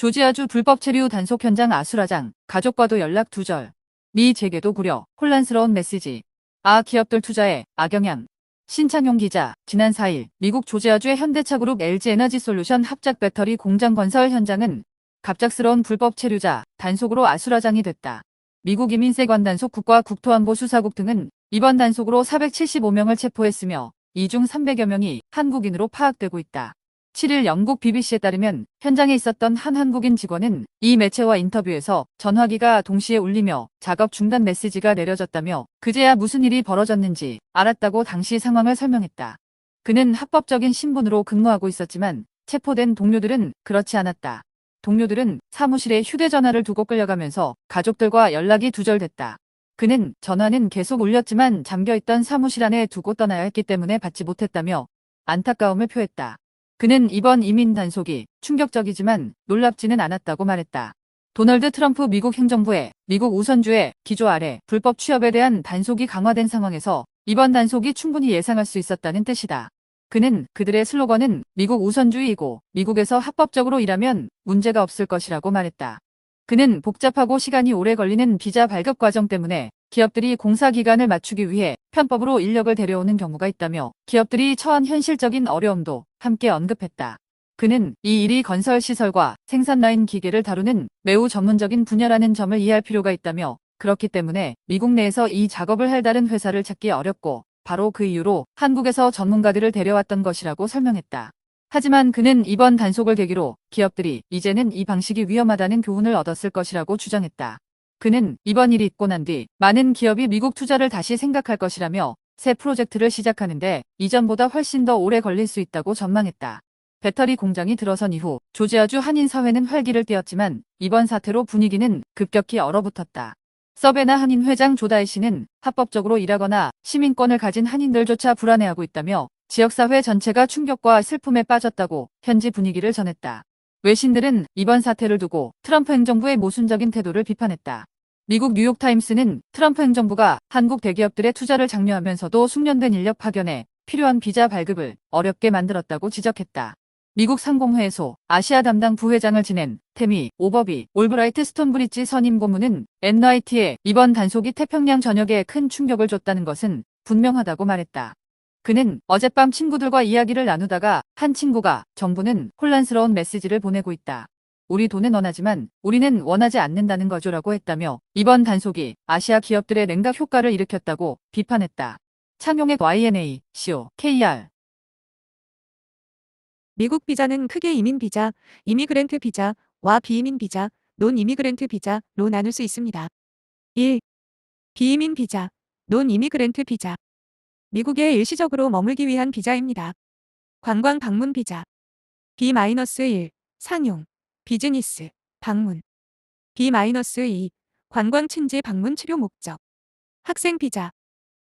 조지아주 불법 체류 단속 현장 아수라장, 가족과도 연락 두절. 미 재계도 구려, 혼란스러운 메시지. 기업들 투자에 악영향. 신창용 기자, 지난 4일 미국 조지아주의 현대차그룹 LG에너지솔루션 합작 배터리 공장 건설 현장은 갑작스러운 불법 체류자, 단속으로 아수라장이 됐다. 미국 이민세관 단속 국가 국토안보수사국 등은 이번 단속으로 475명을 체포했으며 이 중 300여 명이 한국인으로 파악되고 있다. 7일 영국 BBC에 따르면 현장에 있었던 한 한국인 직원은 이 매체와 인터뷰에서 전화기가 동시에 울리며 작업 중단 메시지가 내려졌다며 그제야 무슨 일이 벌어졌는지 알았다고 당시 상황을 설명했다. 그는 합법적인 신분으로 근무하고 있었지만 체포된 동료들은 그렇지 않았다. 동료들은 사무실에 휴대전화를 두고 끌려가면서 가족들과 연락이 두절됐다. 그는 전화는 계속 울렸지만 잠겨있던 사무실 안에 두고 떠나야 했기 때문에 받지 못했다며 안타까움을 표했다. 그는 이번 이민 단속이 충격적이지만 놀랍지는 않았다고 말했다. 도널드 트럼프 미국 행정부의 미국 우선주의 기조 아래 불법 취업에 대한 단속이 강화된 상황에서 이번 단속이 충분히 예상할 수 있었다는 뜻이다. 그는 그들의 슬로건은 미국 우선주의이고 미국에서 합법적으로 일하면 문제가 없을 것이라고 말했다. 그는 복잡하고 시간이 오래 걸리는 비자 발급 과정 때문에 기업들이 공사 기간을 맞추기 위해 편법으로 인력을 데려오는 경우가 있다며 기업들이 처한 현실적인 어려움도 함께 언급했다. 그는 이 일이 건설시설과 생산라인 기계를 다루는 매우 전문적인 분야라는 점을 이해할 필요가 있다며 그렇기 때문에 미국 내에서 이 작업을 할 다른 회사를 찾기 어렵고 바로 그 이유로 한국에서 전문가들을 데려왔던 것이라고 설명했다. 하지만 그는 이번 단속을 계기로 기업들이 이제는 이 방식이 위험하다는 교훈을 얻었을 것이라고 주장했다. 그는 이번 일이 있고 난 뒤 많은 기업이 미국 투자를 다시 생각할 것이라며 새 프로젝트를 시작하는데 이전보다 훨씬 더 오래 걸릴 수 있다고 전망했다. 배터리 공장이 들어선 이후 조지아주 한인사회는 활기를 띠었지만 이번 사태로 분위기는 급격히 얼어붙었다. 서베나 한인 회장 조다이 씨는 합법적으로 일하거나 시민권을 가진 한인들조차 불안해하고 있다며 지역사회 전체가 충격과 슬픔에 빠졌다고 현지 분위기를 전했다. 외신들은 이번 사태를 두고 트럼프 행정부의 모순적인 태도를 비판했다. 미국 뉴욕타임스는 트럼프 행정부가 한국 대기업들의 투자를 장려하면서도 숙련된 인력 파견에 필요한 비자 발급을 어렵게 만들었다고 지적했다. 미국 상공회의소 아시아 담당 부회장을 지낸 태미 오버비 올브라이트 스톤브리지 선임 고문은 NYT에 이번 단속이 태평양 전역에 큰 충격을 줬다는 것은 분명하다고 말했다. 그는 어젯밤 친구들과 이야기를 나누다가 한 친구가 정부는 혼란스러운 메시지를 보내고 있다. 우리 돈은 원하지만 우리는 원하지 않는다는 거죠라고 했다며 이번 단속이 아시아 기업들의 냉각 효과를 일으켰다고 비판했다. 창용의 YNA, CO, KR 미국 비자는 크게 이민 비자, 이미그랜트 비자와 비이민 비자, 논 이미그랜트 비자로 나눌 수 있습니다. 1. 비이민 비자, 논 이미그랜트 비자. 미국에 일시적으로 머물기 위한 비자입니다. 관광 방문 비자. B-1 상용, 비즈니스, 방문. B-2 관광 친지 방문 치료 목적. 학생 비자.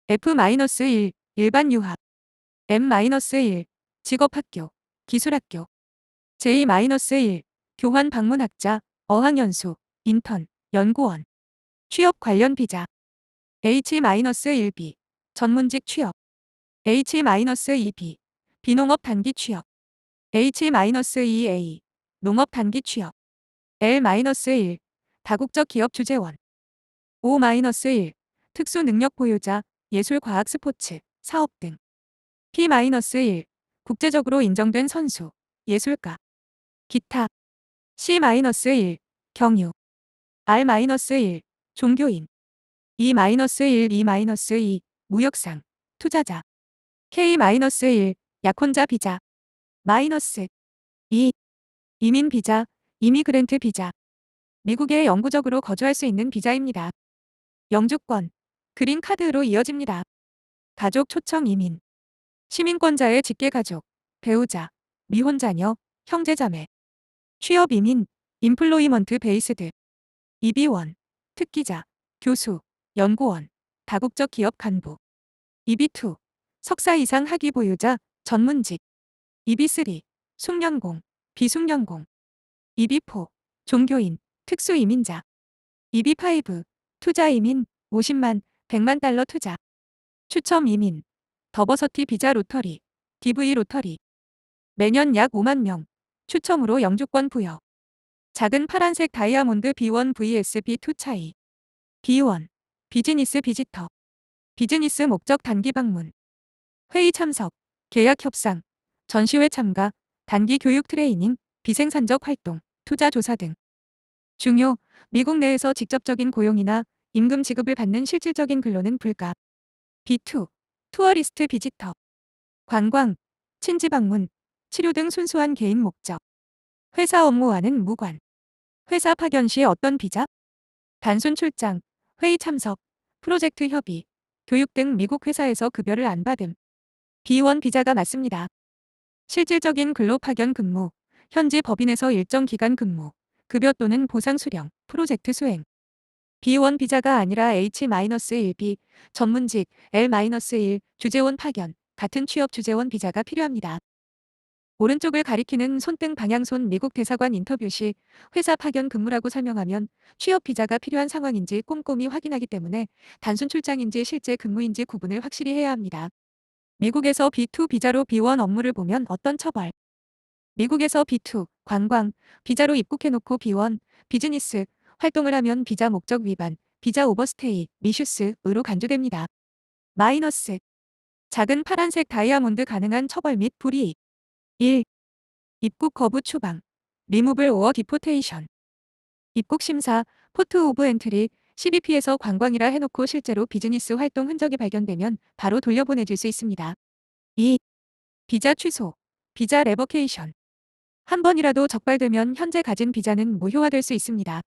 F-1 일반 유학. M-1 직업학교, 기술학교. J-1 교환 방문학자, 어학연수, 인턴, 연구원. 취업 관련 비자. H-1B 전문직 취업. H-2B 비농업 단기 취업. H-2A 농업 단기 취업. L-1 다국적 기업 주재원. O-1 특수 능력 보유자, 예술 과학 스포츠, 사업 등. P-1 국제적으로 인정된 선수, 예술가. 기타. C-1 경유. R-1 종교인. E-1 E-2 무역상, 투자자. K-1 약혼자 비자. 마이너스 2. 이민 비자, 이미그랜트 비자. 미국에 영구적으로 거주할 수 있는 비자입니다. 영주권, 그린카드로 이어집니다. 가족 초청 이민. 시민권자의 직계가족, 배우자, 미혼자녀, 형제자매. 취업 이민, 인플로이먼트 베이스드. EB1, 특기자, 교수, 연구원, 다국적 기업 간부. EB2, 석사 이상 학위 보유자, 전문직. EB3, 숙련공, 비숙련공. EB4, 종교인, 특수이민자. EB5, 투자이민, 50만, 100만 달러 투자. 추첨 이민, 더버서티 비자 로터리, DV 로터리. 매년 약 5만 명, 추첨으로 영주권 부여. 작은 파란색 다이아몬드 B1 vs B2 차이. B1. 비즈니스 비지터. 비즈니스 목적 단기 방문. 회의 참석, 계약 협상, 전시회 참가, 단기 교육 트레이닝, 비생산적 활동, 투자 조사 등. 중요, 미국 내에서 직접적인 고용이나 임금 지급을 받는 실질적인 근로는 불가. B2. 투어리스트 비지터. 관광, 친지 방문, 치료 등 순수한 개인 목적. 회사 업무와는 무관. 회사 파견 시 어떤 비자? 단순 출장, 회의 참석, 프로젝트 협의, 교육 등 미국 회사에서 급여를 안 받음. B1 비자가 맞습니다. 실질적인 근로 파견 근무, 현지 법인에서 일정 기간 근무, 급여 또는 보상 수령, 프로젝트 수행. B1 비자가 아니라 H-1B, 전문직, L-1, 주재원 파견, 같은 취업 주재원 비자가 필요합니다. 오른쪽을 가리키는 손등 방향손 미국 대사관 인터뷰 시 회사 파견 근무라고 설명하면 취업 비자가 필요한 상황인지 꼼꼼히 확인하기 때문에 단순 출장인지 실제 근무인지 구분을 확실히 해야 합니다. 미국에서 B2 비자로 B1 업무를 보면 어떤 처벌? 미국에서 B2, 관광, 비자로 입국해놓고 B1, 비즈니스, 활동을 하면 비자 목적 위반, 비자 오버스테이, 미슈스으로 간주됩니다. 마이너스. 작은 파란색 다이아몬드 가능한 처벌 및 불이익. 1. 입국 거부 추방. 리무블 오어 디포테이션. 입국 심사, 포트 오브 엔트리, CBP에서 관광이라 해놓고 실제로 비즈니스 활동 흔적이 발견되면 바로 돌려보내줄 수 있습니다. 2. 비자 취소. 비자 레버케이션. 한 번이라도 적발되면 현재 가진 비자는 무효화될 수 있습니다.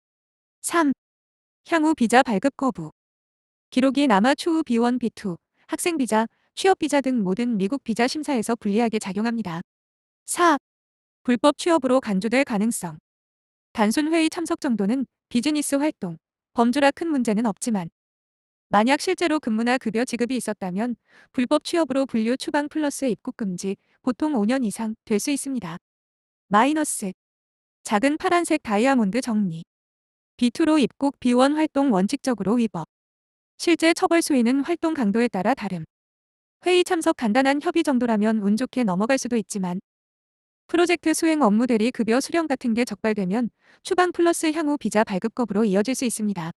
3. 향후 비자 발급 거부. 기록이 남아 추후 B1, B2, 학생 비자, 취업 비자 등 모든 미국 비자 심사에서 불리하게 작용합니다. 4. 불법 취업으로 간주될 가능성. 단순 회의 참석 정도는 비즈니스 활동, 범주라 큰 문제는 없지만 만약 실제로 근무나 급여 지급이 있었다면 불법 취업으로 분류 추방 플러스 입국 금지, 보통 5년 이상 될 수 있습니다. 마이너스. 작은 파란색 다이아몬드 정리. B2로 입국 B1 활동 원칙적으로 위법. 실제 처벌 수위는 활동 강도에 따라 다름. 회의 참석 간단한 협의 정도라면 운 좋게 넘어갈 수도 있지만 프로젝트 수행 업무 대리 급여 수령 같은 게 적발되면 추방 플러스 향후 비자 발급 거부로 이어질 수 있습니다.